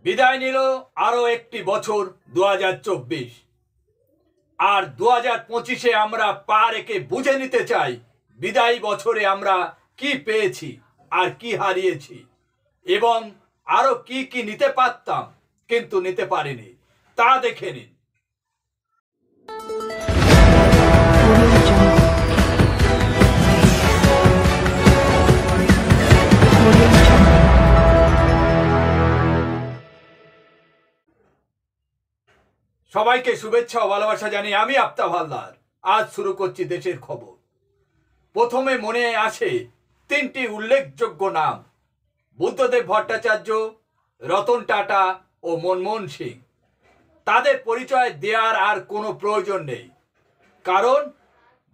বিদায় নিল আরো একটি বছর 2024। আর 2025-এ আমরা পা রেখে বুঝে নিতে চাই বিদায়ী বছরে আমরা কি পেয়েছি আর কি হারিয়েছি, এবং আরো কি কি নিতে পারতাম কিন্তু নিতে পারিনি, তা দেখে নিন। সবাইকে শুভেচ্ছা ও ভালোবাসা জানিয়ে আমি আফতাব হালদার আজ শুরু করছি দেশের খবর। প্রথমে মনে আসে তিনটি উল্লেখযোগ্য নাম: বুদ্ধদেব ভট্টাচার্য, রতন টাটা ও মনমোহন সিং। তাদের পরিচয় দেওয়ার আর কোনো প্রয়োজন নেই, কারণ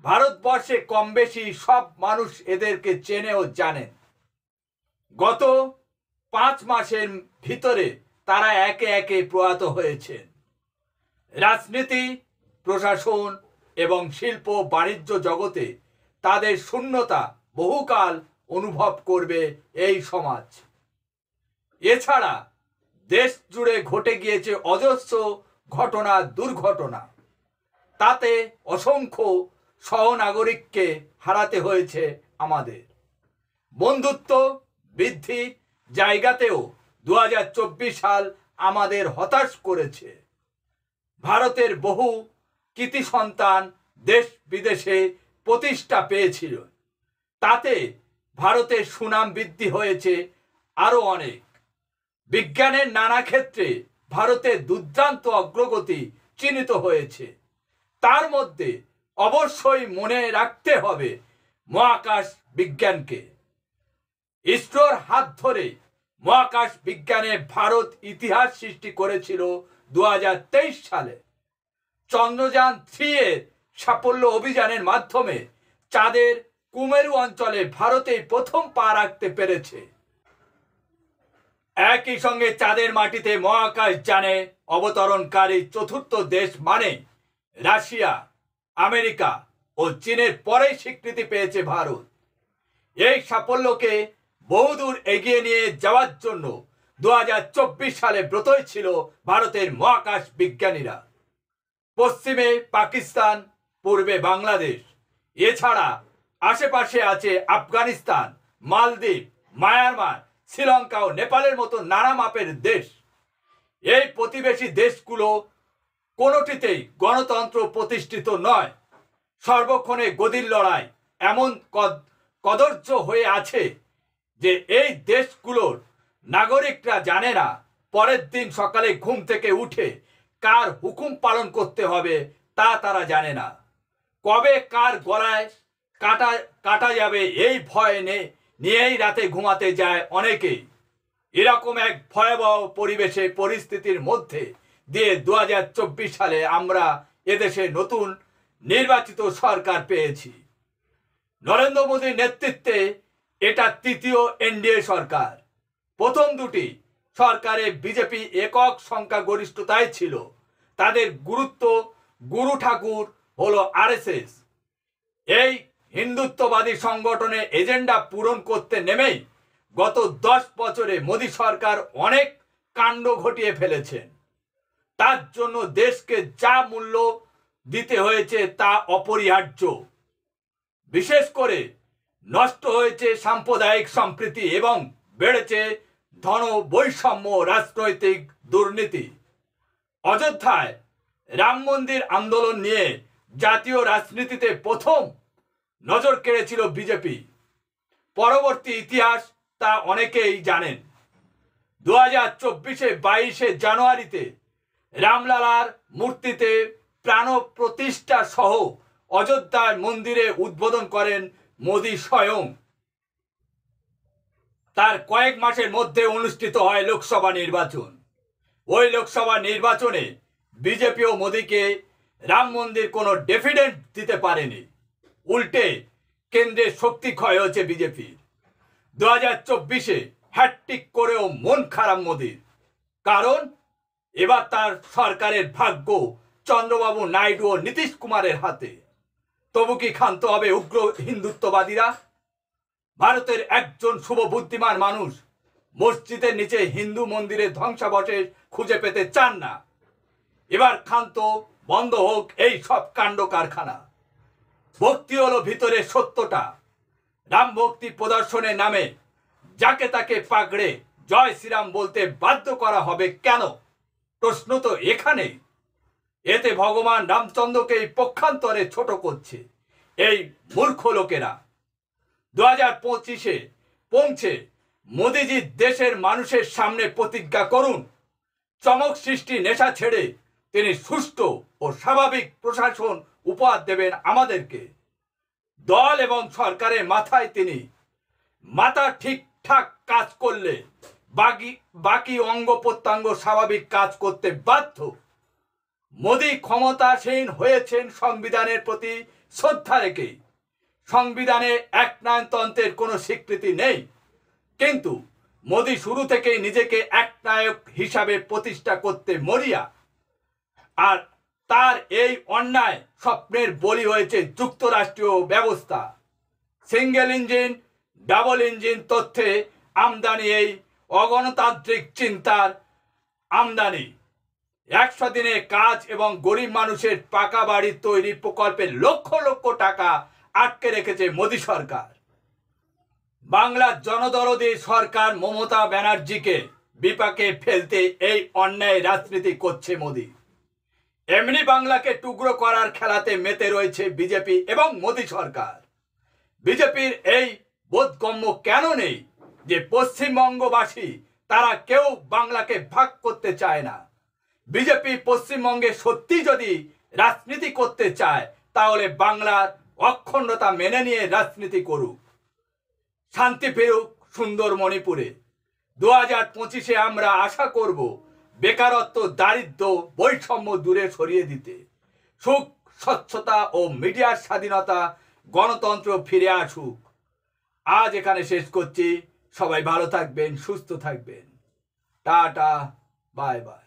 ভারতবর্ষে কম বেশি সব মানুষ এদেরকে চেনে ও জানেন। গত 5 মাসের ভিতরে তারা একে একে প্রয়াত হয়েছেন। রাজনীতি, প্রশাসন এবং শিল্প বাণিজ্য জগতে তাদের শূন্যতা বহুকাল অনুভব করবে এই সমাজ। এছাড়া দেশ জুড়ে ঘটে গিয়েছে অজস্র ঘটনা, দুর্ঘটনা। তাতে অসংখ্য সহনাগরিককে হারাতে হয়েছে আমাদের। বন্ধুত্ব বৃদ্ধি জায়গাতেও 2024 সাল আমাদের হতাশ করেছে। ভারতের বহু কৃতি সন্তান দেশ বিদেশে প্রতিষ্ঠা পেয়েছিল, তাতে ভারতের সুনাম বৃদ্ধি হয়েছে আরো অনেক। বিজ্ঞানের নানা ক্ষেত্রে ভারতের দুর্দান্ত অগ্রগতি চিহ্নিত হয়েছে। তার মধ্যে অবশ্যই মনে রাখতে হবে মহাকাশ বিজ্ঞানকে। ইসরোর হাত ধরে মহাকাশ বিজ্ঞানে ভারত ইতিহাস সৃষ্টি করেছিল 2023 সালে। চন্দ্রযান 3 এর সাফল্য অভিযানের মাধ্যমে চাঁদের কুমেরু অঞ্চলে ভারতেই প্রথম পা রাখতে পেরেছে। একই সঙ্গে চাঁদের মাটিতে মহাকাশ যানে অবতরণকারী চতুর্থ দেশ মানে রাশিয়া, আমেরিকা ও চীনের পরেই স্বীকৃতি পেয়েছে ভারত। এই সাফল্যকে বহুদূর এগিয়ে নিয়ে যাওয়ার জন্য 2024 সালে ব্রতই ছিল ভারতের মহাকাশ বিজ্ঞানীরা। পশ্চিমে পাকিস্তান, পূর্বে বাংলাদেশ, এছাড়া আশেপাশে আছে আফগানিস্তান, মালদ্বীপ, মায়ানমার, শ্রীলঙ্কা ও নেপালের মতো নানা মাপের দেশ। এই প্রতিবেশী দেশগুলো কোনোটিতেই গণতন্ত্র প্রতিষ্ঠিত নয়। সর্বক্ষণে গদির লড়াই এমন কদর্য হয়ে আছে যে এই দেশগুলোর নাগরিকরা জানে না পরের দিন সকালে ঘুম থেকে উঠে কার হুকুম পালন করতে হবে, তা তারা জানে না। কবে কার গলায় কাটা যাবে এই ভয় নিয়েই রাতে ঘুমাতে যায় অনেকেই। এরকম এক ভয়াবহ পরিস্থিতির মধ্যে দিয়ে 2024 সালে আমরা এদেশে নতুন নির্বাচিত সরকার পেয়েছি। নরেন্দ্র মোদীর নেতৃত্বে এটা তৃতীয় এনডিএ সরকার। প্রথম দুটি সরকারে বিজেপি একক সংখ্যাগরিষ্ঠতায় ছিল। তাদের গুরু ঠাকুর হলো আরএসএস। এই হিন্দুত্ববাদী সংগঠনের এজেন্ডা পূরণ করতে নেমেই গত 10 বছরে মোদী সরকার অনেক কাণ্ড ঘটিয়ে ফেলেছেন। তার জন্য দেশকে যা মূল্য দিতে হয়েছে তা অপরিহার্য। বিশেষ করে নষ্ট হয়েছে সাম্প্রদায়িক সম্প্রীতি এবং বেড়েছে ধন বৈষম্য, রাজনৈতিক দুর্নীতি। অযোধ্যায় রাম মন্দির আন্দোলন নিয়ে জাতীয় রাজনীতিতে প্রথম নজর কেড়েছিল বিজেপি। পরবর্তী ইতিহাস তা অনেকেই জানেন। 2024-এ 22শে জানুয়ারিতে রামলালার মূর্তিতে প্রাণ প্রতিষ্ঠা সহ অযোধ্যার মন্দিরে উদ্বোধন করেন মোদী স্বয়ং। তার কয়েক মাসের মধ্যে অনুষ্ঠিত হয় লোকসভা নির্বাচন। ওই লোকসভা নির্বাচনে বিজেপি ও মোদীকে রাম মন্দির কোনো ডিভিডেন্ড দিতে পারেনি। উল্টে কেন্দ্রের শক্তি ক্ষয় হয়েছে বিজেপির। 2024-এ হ্যাটট্রিক করেও মন খারাপ মোদীর, কারণ এবার তার সরকারের ভাগ্য চন্দ্রবাবু নাইডু ও নীতিশ কুমারের হাতে। তবু কি ক্ষান্ত হবে উগ্র হিন্দুত্ববাদীরা? ভারতের একজন শুভ বুদ্ধিমান মানুষ মসজিদের নিচে হিন্দু মন্দিরের ধ্বংসাবশেষ খুঁজে পেতে চান না। এবার ক্ষান্ত বন্ধ হোক এই সব কাণ্ড কারখানা। ভক্তি হলো ভিতরে সত্যটা। রাম ভক্তি প্রদর্শনের নামে যাকে তাকে পাকড়ে জয় শ্রীরাম বলতে বাধ্য করা হবে কেন? প্রশ্ন তো এখানে। এতে ভগবান রামচন্দ্রকেই পক্ষান্তরে ছোট করছে এই মূর্খ লোকেরা। 2025-এ পৌঁছে মোদিজি দেশের মানুষের সামনে প্রতিজ্ঞা করুন, চমক সৃষ্টি নেশা ছেড়ে তিনি সুষ্ঠু ও স্বাভাবিক প্রশাসন উপহার দেবেন আমাদেরকে। দল এবং সরকারের মাথায় তিনি মাথা ঠিকঠাক কাজ করলে বাকি অঙ্গ প্রত্যঙ্গ স্বাভাবিক কাজ করতে বাধ্য। মোদি ক্ষমতাসীন হয়েছেন সংবিধানের প্রতি শ্রদ্ধা রেখে। সংবিধানে একনায়কতন্ত্রের কোনো স্বীকৃতি নেই, কিন্তু মোদি শুরু থেকেই নিজেকে একনায়ক হিসাবে প্রতিষ্ঠা করতে মরিয়া। আর তার এই অন্যায় স্বপ্নের বলি হয়েছে যুক্তরাষ্ট্রীয় ব্যবস্থা। সিঙ্গেল ইঞ্জিন ডাবল ইঞ্জিন তথ্যে আমদানি, এই অগণতান্ত্রিক চিন্তার আমদানি। 100 দিনে কাজ এবং গরিব মানুষের পাকা বাড়ি তৈরি প্রকল্পে লক্ষ লক্ষ টাকা আটকে রেখেছে মোদি সরকার। বাংলার জনদরদি সরকার মমতা ব্যানার্জিকে বিপাকে ফেলতে এই অন্যায় রাজনীতি করছে মোদি। এমনি বাংলাকে টুকরো করার খেলাতে মেতে রয়েছে বিজেপি এবং মোদি সরকার। বিজেপির এই বোধগম্য কেন নেই যে পশ্চিমবঙ্গবাসী তারা কেউ বাংলাকে ভাগ করতে চায় না। বিজেপি পশ্চিমবঙ্গে সত্যি যদি রাজনীতি করতে চায় তাহলে বাংলার অখণ্ডতা মেনে নিয়ে রাজনীতি করুক, শান্তি ফিরুক সুন্দর মণিপুরে। 2025-এ আমরা আশা করব বেকারত্ব, দারিদ্র, বৈষম্য দূরে সরিয়ে দিতে, সুখ, স্বচ্ছতা ও মিডিয়ার স্বাধীনতা, গণতন্ত্র ফিরে আসুক। আজ এখানে শেষ করছি। সবাই ভালো থাকবেন, সুস্থ থাকবেন। Tata, bye bye.